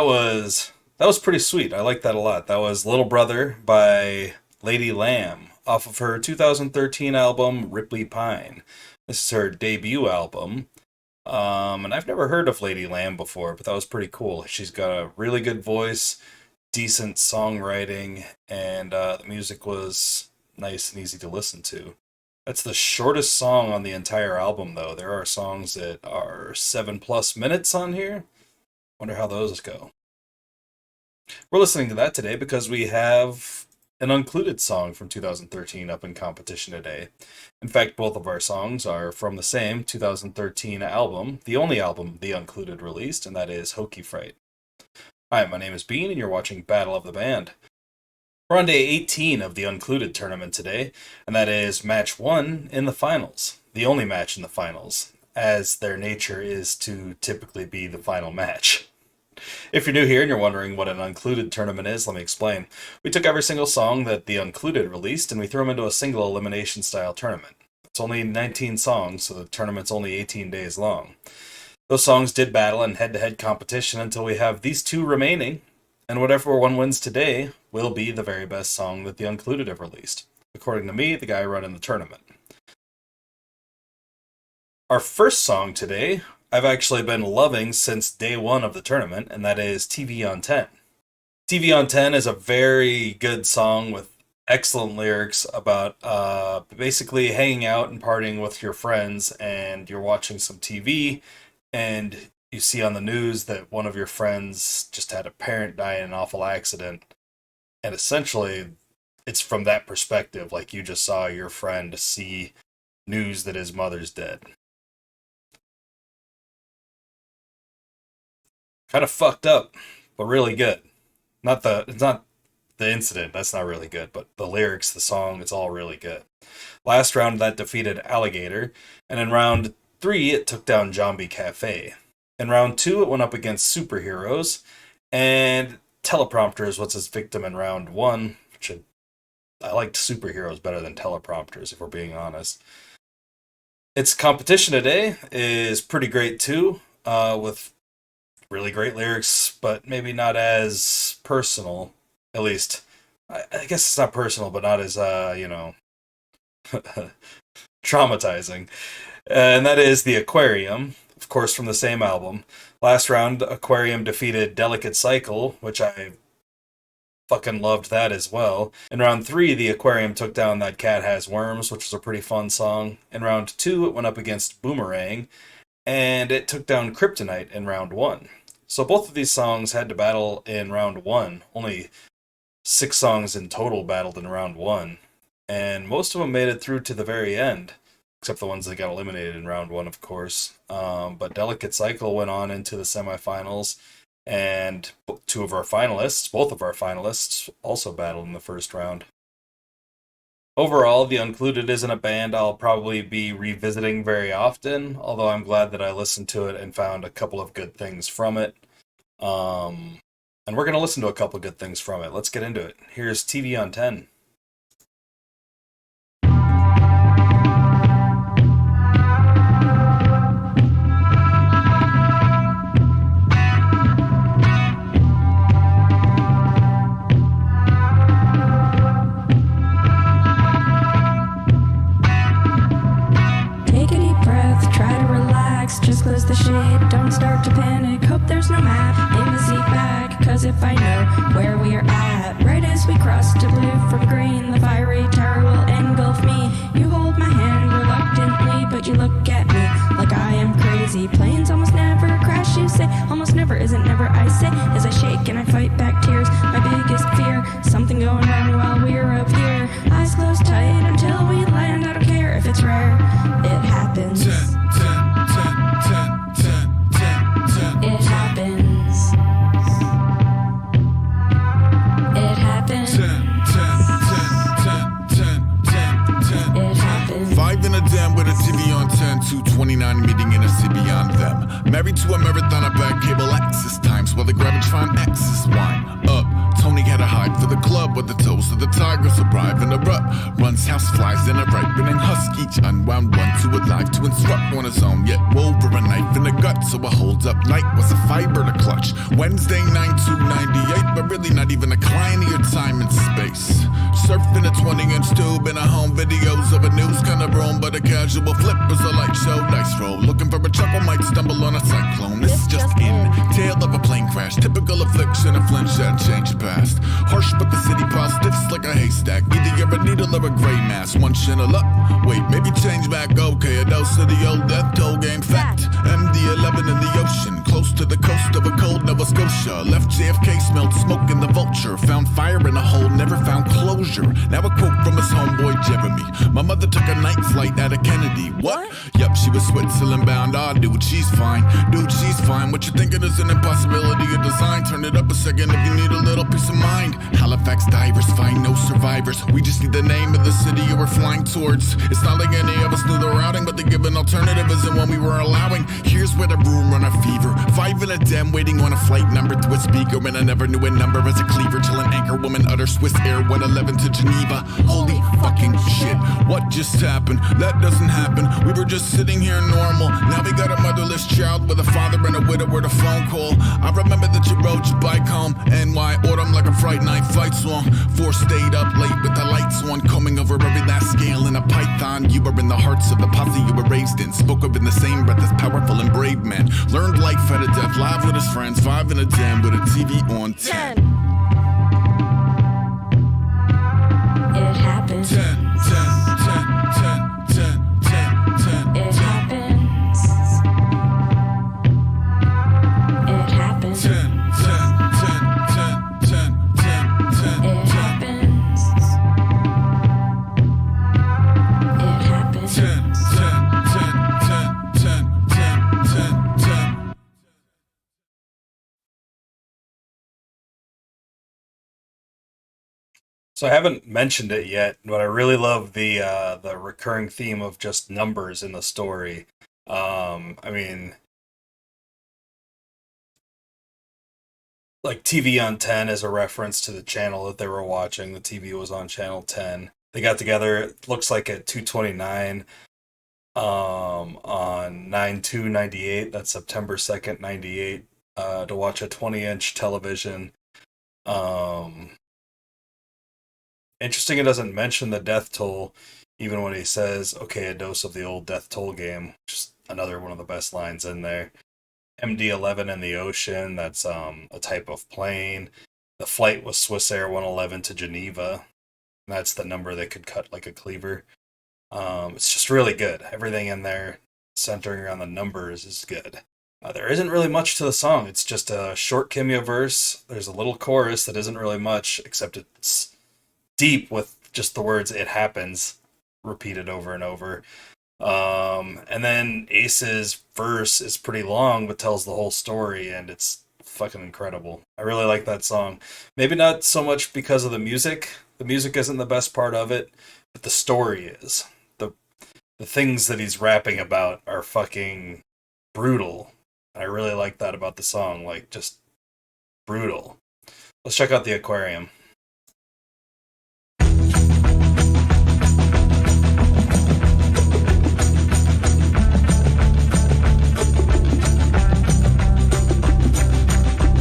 That was pretty sweet. I like that a lot. That was Little Brother by Lady Lamb off of her 2013 album Ripley Pine. This is her debut album. And I've never heard of Lady Lamb before, but that was pretty cool. She's got a really good voice, decent songwriting, and the music was nice and easy to listen to. That's the shortest song on the entire album, though. There are songs that are 7+ minutes on here. Wonder how those go. We're listening to that today because we have an Uncluded song from 2013 up in competition today. In fact, both of our songs are from the same 2013 album, the only album The Uncluded released, and that is Hokey Fright. Hi, my name is Bean, and you're watching Battle of the Band. We're on day 18 of the Uncluded tournament today, and that is match 1 in the finals. The only match in the finals, as their nature is to typically be the final match. If you're new here and you're wondering what an Uncluded tournament is, let me explain. We took every single song that the Uncluded released and we threw them into a single elimination style tournament. It's only 19 songs, so the tournament's only 18 days long. Those songs did battle in head-to-head competition until we have these 2 remaining, and whatever one wins today will be the very best song that the Uncluded have released, according to me, the guy running the tournament. Our first song today, I've actually been loving since day 1 of the tournament, and that is TV on 10. TV on 10 is a very good song with excellent lyrics about basically hanging out and partying with your friends, and you're watching some TV, and you see on the news that one of your friends just had a parent die in an awful accident, and essentially it's from that perspective, like you just saw your friend see news that his mother's dead. Kind of fucked up, but really good. It's not the incident, that's not really good, but the lyrics, the song, it's all really good. Last round that defeated Alligator, and in round 3 it took down Zombie Cafe. In round 2 it went up against Superheroes, and Teleprompters was its victim in round 1, which I liked Superheroes better than Teleprompters, if we're being honest. Its competition today is pretty great too, with really great lyrics, but maybe not as personal. At least, I guess it's not personal, but not as, traumatizing. And that is the Aquarium, of course, from the same album. Last round, Aquarium defeated Delicate Cycle, which I fucking loved that as well. In round 3, the Aquarium took down That Cat Has Worms, which was a pretty fun song. In round 2, it went up against Boomerang, and it took down Kryptonite in round 1. So both of these songs had to battle in round 1. Only 6 songs in total battled in round 1. And most of them made it through to the very end, except the ones that got eliminated in round 1, of course. But Delicate Cycle went on into the semifinals, and both of our finalists, also battled in the first round. Overall, The Uncluded isn't a band I'll probably be revisiting very often, although I'm glad that I listened to it and found a couple of good things from it. And we're going to listen to a couple of good things from it. Let's get into it. Here's TV on 10. Just close the shade, don't start to panic. Hope there's no map in the seat back, cause if I know where we are at, right as we cross to blue from green, the fiery tower will engulf me. You hold my hand reluctantly, but you look at me like I am crazy. Planes almost never crash, you say. Almost never isn't never, I say, as I shake and I fight back tears. My biggest fear, something going wrong while we're up here. Eyes closed tight until we land. I don't care if it's rare, it happens. It happens. It happens. It happens. 5 in a den with a TV on 10, 229 meeting in a city on them. Married to a marathon at back cable access times while the Gravitron axis wine up. Tony had a hide for the club with the toes of the tigers arrive and erupt. Runs house flies in a ripening husky cage. Unwound one to a life to instruct on his own, yet wove her a knife in the gut so it holds up. Night was a fiber to clutch. Wednesday 9/2/98, but really not even a client of your time and space. Surfing a 20-inch tube in a home videos of a news kind of room, but a casual flip was a light show dice roll. Looking for a chuckle, might stumble on a cyclone. This is just in tale of a plane crash, typical affliction, a flinch that changed past. Harsh, but the city pile stiffs like a haystack. Either you're a needle or a gray mass. One channel up, wait, maybe change back. Okay, a dose of the old death toll game. Fact, MD-11 in the ocean, close to the coast of a cold Nova Scotia. Left JFK, smelled smoke in the vulture. Found fire in a hole, never found closure. Now a quote from his homeboy Jeremy. My mother took a night flight out of Kennedy. What? Yup, she was Switzerland bound. Ah, dude, she's fine. Dude, she's fine. What you thinking is an impossibility of design? Turn it up a second if you need a little peace of mind. Halifax divers find no survivors. We just need the name of the city you were flying towards. It's not like any of us knew the routing, but the given alternative isn't one we were allowing. Here's where the room run a fever. 5 in a den waiting on a flight number through a speaker, and I never knew a number as a cleaver till an anchor woman utter Swiss Air 111 to Geneva. Holy fucking shit, what just happened? That doesn't happen. We were just sitting here normal. Now we got a motherless child with a father and a widow with a phone call. I remember that you rode your bike home. NY autumn like a Fright Night fight song. 4 stayed up late with the lights on, combing over every last scale in a python. You were in the hearts of the posse you were raised in. Spoke of in the same breath as powerful and brave men. Learned life at a death, live with his friends. 5 in a 10 with a TV on 10. It happens. 10, 10, 10, 10, 10, 10, 10. It happens. It happens. 10, 10, 10, 10, 10, 10, 10. It happens. It happens. 10, 10, 10, 10, 10, 10, 10, 10. So I haven't mentioned it yet, but I really love the recurring theme of just numbers in the story. I mean, like TV on 10 is a reference to the channel that they were watching. The TV was on channel 10. They got together, it looks like at 2:29 on 9/2/98, that's September 2nd, 98, to watch a 20-inch television. Interesting it doesn't mention the death toll, even when he says, okay, a dose of the old death toll game. Just another one of the best lines in there. MD-11 in the ocean, that's a type of plane. The flight was Swiss Air 111 to Geneva. That's the number they could cut like a cleaver. It's just really good. Everything in there centering around the numbers is good. There isn't really much to the song. It's just a short cameo verse. There's a little chorus that isn't really much, except it's deep with just the words "it happens" repeated over and over. And then Ace's verse is pretty long, but tells the whole story, and it's fucking incredible. I really like that song. Maybe not so much because of the music. The music isn't the best part of it, but the story is. The things that he's rapping about are fucking brutal. I really like that about the song, like just brutal. Let's check out the Aquarium.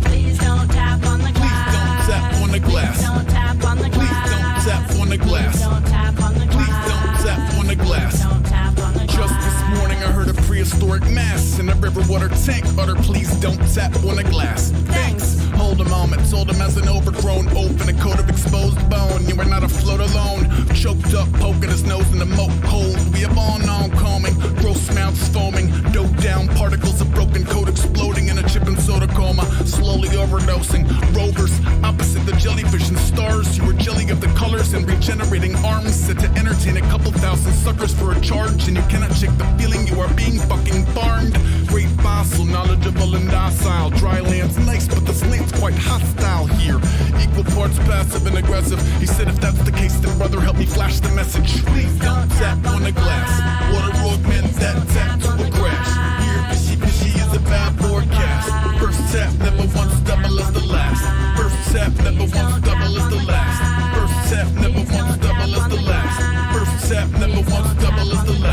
Please don't tap on the glass. Tap on the glass. Don't tap on the glass. Please don't tap on the glass. Don't tap on the Please glass. don't tap on the glass. Don't tap on the glass. Just this morning I heard a prehistoric mass in a river water tank. Utter please don't tap on the glass. Thanks. Hold a moment. Told him as an overgrown oaf in a coat of exposed bone. You are not afloat alone. Choked up, poking his nose in the moat cold. We have all known combing. Gross mouths foaming. Dope down particles of broken coat exploding in a chip and soda coma. Slowly overdosing. Rovers opposite the jellyfish and stars. You were jelly of the colors and regenerating arms. Set to entertain a couple thousand suckers for a charge. And you cannot shake the feeling you are being fucking farmed. Great fossil, knowledgeable and docile. Dry land's nice, but this land's quite hostile here. Equal parts passive and aggressive. He said if that's the case, then brother help me flash the message. Please don't tap on the glass. Water augments that tap to a crash. Here fishy fishy is a bad forecast. First tap never once double as the last. First tap never once double as the last. First tap never once double as the last. First tap never once double as the last.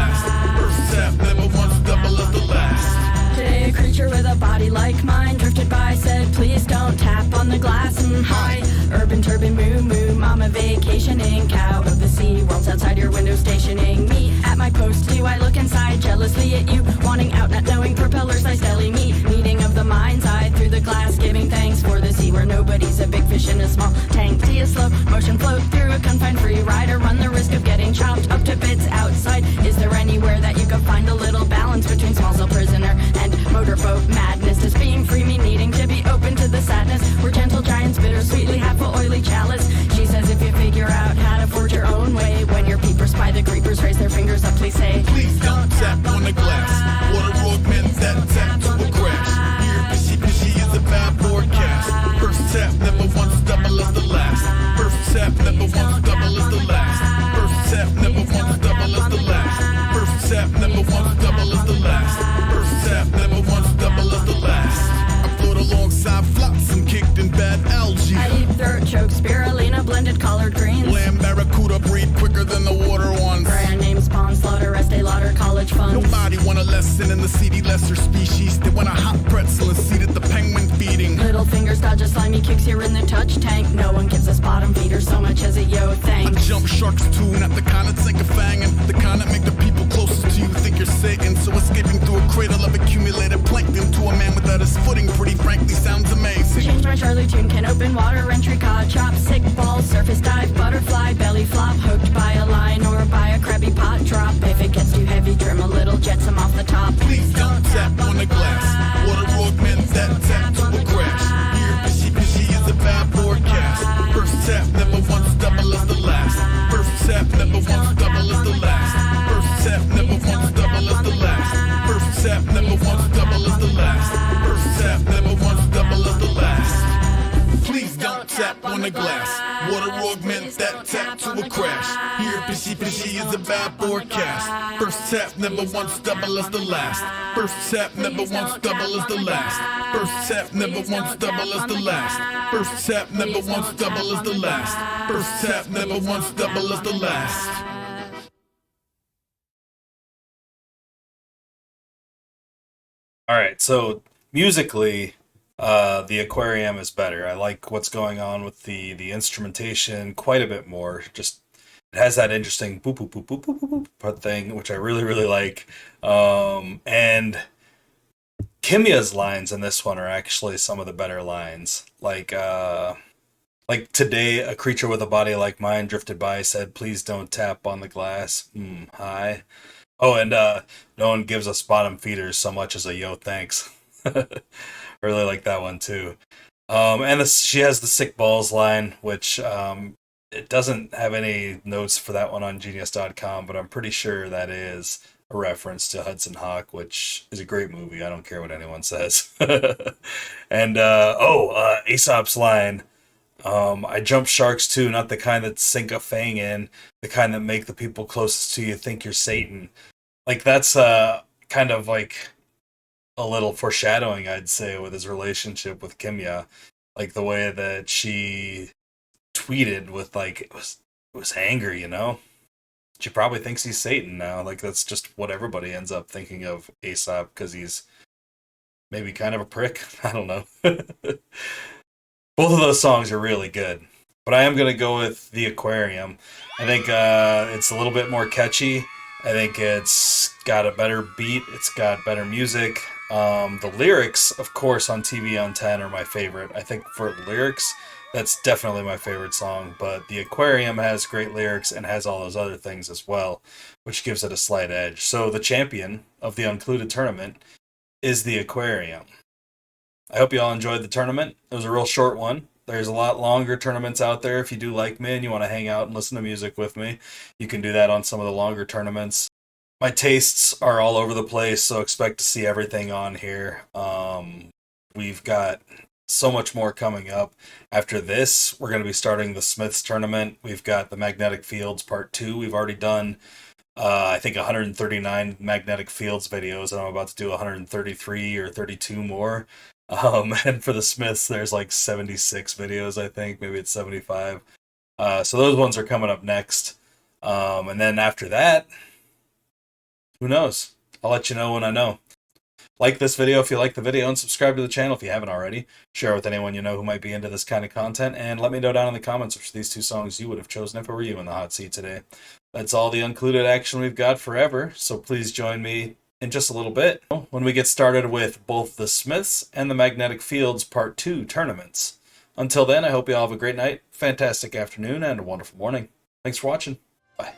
idiot you, wanting out, not knowing propeller size deli me. Meeting of the mind's eye through the glass, giving thanks for the sea where nobody's a big fish in a small tank. See a slow motion float through a confined free rider, run the risk of getting chopped up to bits outside. Is there anywhere that you could find a little balance between small cell prisoner and motorboat madness? Does being free mean needing to be open to the sadness where gentle giants bittersweetly have a oily chalice? She says if you figure out how to forge your own way, when your peepers spy the creepers, raise their fingers up, please say, Please don't tap on the glass. Water augments that tap to a crash. Here, fishy fishy is a bad forecast. First tap never once double as the last. First tap never once double as the last. First tap never once double as the last. First tap never once double as the last. First tap never once double as the last. I float alongside flotsam kicked in bad algae. I eat throat choke, spirulina, blended collard greens. Lamb barracuda breed quicker than the water ones. Brand names Spawn, Slaughter, Estee Lauder, college funds. Nobody want a lesson in the seedy lesser species. They want a hot pretzel and seat at the penguin feeding. Little fingers dodge a slimy kicks here in the touch tank. No one gives us bottom feeders so much as a yo I thanks. jump sharks too, not the kind that sink a fang, and the kind that make the people closest to you think you're Satan. So escaping through a cradle of accumulated plankton to a man without his footing, pretty frankly, sounds amazing. Change my Charlie tune, can open water entry, cod chop, sick balls, surface dive, butterfly, belly flop, hooked by a line or by a crabby pot drop. If it gets too heavy, trim a little, jetsam off the top. Please don't tap on the glass. Water augments that tap to a crash. Here, fishy fishy is a bad forecast. First tap never once double as the last. First tap never once double as the last. First tap never once double as the last. First tap never once double as the last. First tap never once double as the last. Please don't tap on the glass. Water augments that tap to a crash. Here, fishy fishy is a bad forecast. First tap never once double as the last. First tap never once double as the last. First tap never once double as the last. First tap never once double as the last. First tap never once double as the last. All right, so musically, the Aquarium is better. I like what's going on with the instrumentation quite a bit more. Just it has that interesting boop boop boop boop boop boop boop thing, which I really really like. And Kimya's lines in this one are actually some of the better lines. Like today, a creature with a body like mine drifted by, said, "Please don't tap on the glass." Hi. Oh, and no one gives us bottom feeders so much as a yo thanks. I really like that one too. And she has the sick balls line, which it doesn't have any notes for that one on Genius.com, but I'm pretty sure that is a reference to Hudson Hawk, which is a great movie. I don't care what anyone says. And Aesop's line. I jump sharks too, not the kind that sink a fang in, the kind that make the people closest to you think you're Satan. Like that's kind of like a little foreshadowing, I'd say, with his relationship with Kimya. Like the way that she tweeted with like it was angry, you know? She probably thinks he's Satan now. Like that's just what everybody ends up thinking of Aesop, because he's maybe kind of a prick. I don't know. Both of those songs are really good. But I am going to go with The Aquarium. I think it's a little bit more catchy. I think it's got a better beat. It's got better music. The lyrics, of course, on TV on 10 are my favorite. I think for lyrics, that's definitely my favorite song. But The Aquarium has great lyrics and has all those other things as well, which gives it a slight edge. So the champion of the Uncluded tournament is The Aquarium. I hope you all enjoyed the tournament. It was a real short one. There's a lot longer tournaments out there. If you do like me and you want to hang out and listen to music with me, you can do that on some of the longer tournaments. My tastes are all over the place, so expect to see everything on here. We've got so much more coming up. After this, we're going to be starting the Smiths tournament. We've got the Magnetic Fields Part 2. We've already done, I think, 139 Magnetic Fields videos, and I'm about to do 133 or 32 more. And for the Smiths, there's like 76 videos, I think. Maybe it's 75. So those ones are coming up next. And then after that, who knows? I'll let you know when I know. Like this video if you like the video, and subscribe to the channel if you haven't already. Share with anyone you know who might be into this kind of content, and let me know down in the comments which of these two songs you would have chosen if it were you in the hot seat today. That's all the Uncluded action we've got forever, so please join me in just a little bit when we get started with both the Smiths and the Magnetic Fields Part 2 tournaments. Until then, I hope you all have a great night, fantastic afternoon, and a wonderful morning. Thanks for watching. Bye.